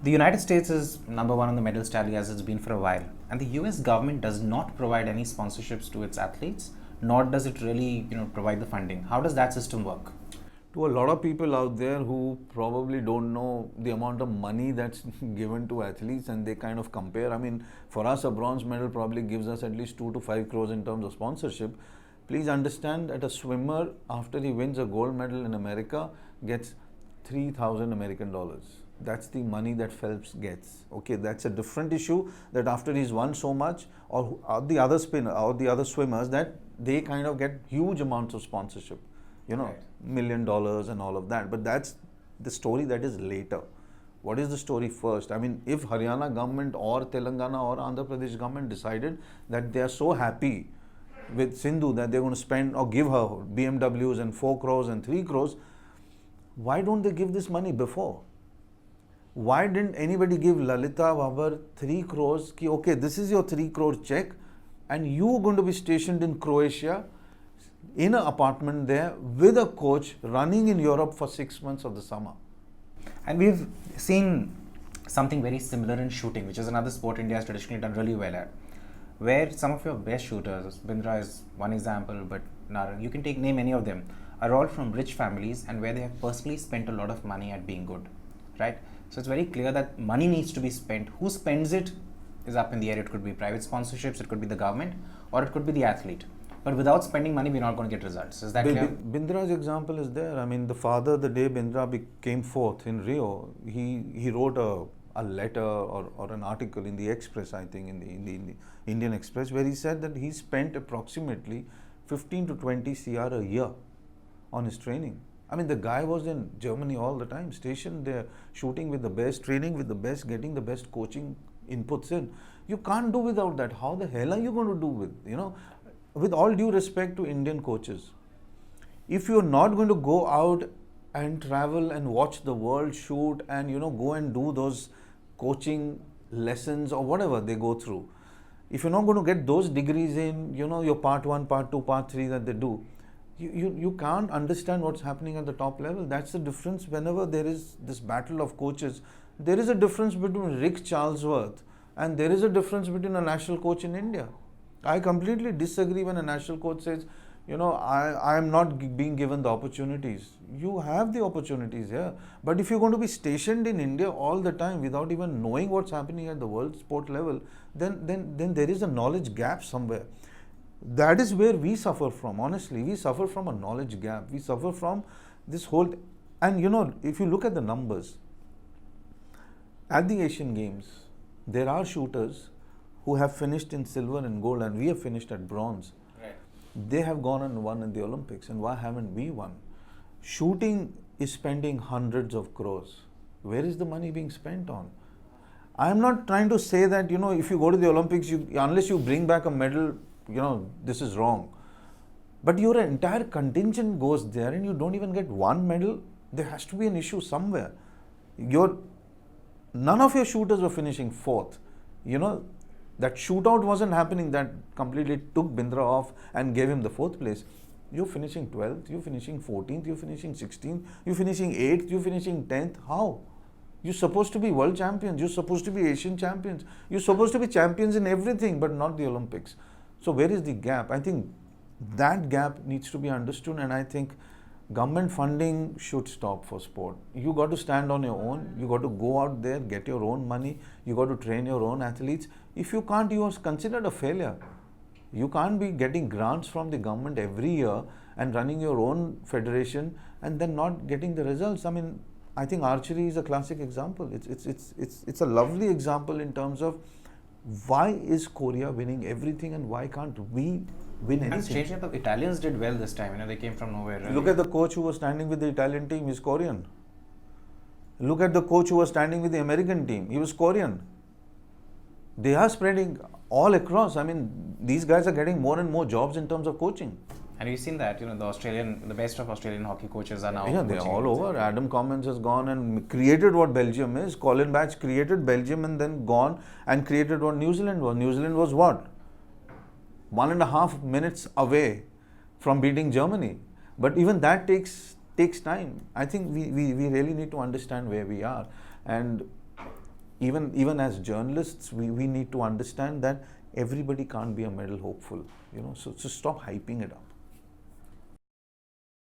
The United States is number one on the medal tally as it's been for a while, and the US government does not provide any sponsorships to its athletes, nor does it really, provide the funding. How does that system work? To a lot of people out there who probably don't know the amount of money that's given to athletes, and they kind of compare. I mean, for us, a bronze medal probably gives us at least 2 to 5 crores in terms of sponsorship. Please understand that a swimmer, after he wins a gold medal in America, gets 3,000 American dollars. That's the money that Phelps gets. Okay, that's a different issue. That after he's won so much, or the other spinner or the other swimmers, that they kind of get huge amounts of sponsorship. Right. $1 million and all of that. But that's the story that is later. What is the story first? I mean, if Haryana government or Telangana or Andhra Pradesh government decided that they are so happy with Sindhu that they're going to spend or give her BMWs and 4 crores and 3 crores, why don't they give this money before? Why didn't anybody give Lalita Babar 3 crores? Ki, okay, this is your 3 crore check, and you're going to be stationed in Croatia in an apartment there with a coach running in Europe for 6 months of the summer. And we've seen something very similar in shooting, which is another sport India has traditionally done really well at, where some of your best shooters, Bindra is one example, but Narang, you can name any of them, are all from rich families and where they have personally spent a lot of money at being good, right? So it's very clear that money needs to be spent. Who spends it is up in the air. It could be private sponsorships, it could be the government, or it could be the athlete. But without spending money, we're not going to get results. Is that clear? Bindra's example is there. I mean, the father, the day Bindra came fourth in Rio, he wrote a letter or an article in the Express, I think, in the Indian Express, where he said that he spent approximately 15 to 20 CR a year on his training. I mean, the guy was in Germany all the time, stationed there, shooting with the best, training with the best, getting the best coaching inputs in. You can't do without that. How the hell are you going to do with all due respect to Indian coaches, if you're not going to go out and travel and watch the world shoot and go and do those coaching lessons or whatever they go through, if you're not going to get those degrees in, your part 1, part 2, part 3 that they do, you can't understand what's happening at the top level. That's the difference. Whenever there is this battle of coaches, there is a difference between Rick Charlesworth and there is a difference between a national coach in India. I completely disagree when a national coach says, I am not being given the opportunities. You have the opportunities here. But if you're going to be stationed in India all the time without even knowing what's happening at the world sport level, then there is a knowledge gap somewhere. That is where we suffer from, honestly. We suffer from a knowledge gap. We suffer from this whole... And if you look at the numbers, at the Asian Games, there are shooters who have finished in silver and gold, and we have finished at bronze. Right. They have gone and won in the Olympics, and why haven't we won? Shooting is spending hundreds of crores. Where is the money being spent on? I am not trying to say that, if you go to the Olympics, unless you bring back a medal, this is wrong. But your entire contingent goes there and you don't even get one medal. There has to be an issue somewhere. None of your shooters were finishing fourth. That shootout wasn't happening that completely took Bindra off and gave him the fourth place. You're finishing 12th, you're finishing 14th, you're finishing 16th, you're finishing 8th, you're finishing 10th. How? You're supposed to be world champions, you're supposed to be Asian champions, you're supposed to be champions in everything, but not the Olympics. So where is the gap? I think that gap needs to be understood, and I think government funding should stop for sport. You got to stand on your own. You got to go out there, get your own money. You got to train your own athletes. If you can't, you are considered a failure. You can't be getting grants from the government every year and running your own federation and then not getting the results. I mean, I think archery is a classic example. It's a lovely example in terms of why is Korea winning everything and why can't we win anything? And strangely enough, the Italians did well this time. They came from nowhere. Really. Look at the coach who was standing with the Italian team. He's Korean. Look at the coach who was standing with the American team. He was Korean. They are spreading all across. I mean, these guys are getting more and more jobs in terms of coaching. And we've seen that, the best of Australian hockey coaches are now. Yeah, they're all over. Adam Commons has gone and created what Belgium is. Colin Batch created Belgium and then gone and created what New Zealand was. New Zealand was what? 1.5 minutes away from beating Germany. But even that takes time. I think we really need to understand where we are. And even as journalists, we need to understand that everybody can't be a medal hopeful. So stop hyping it up.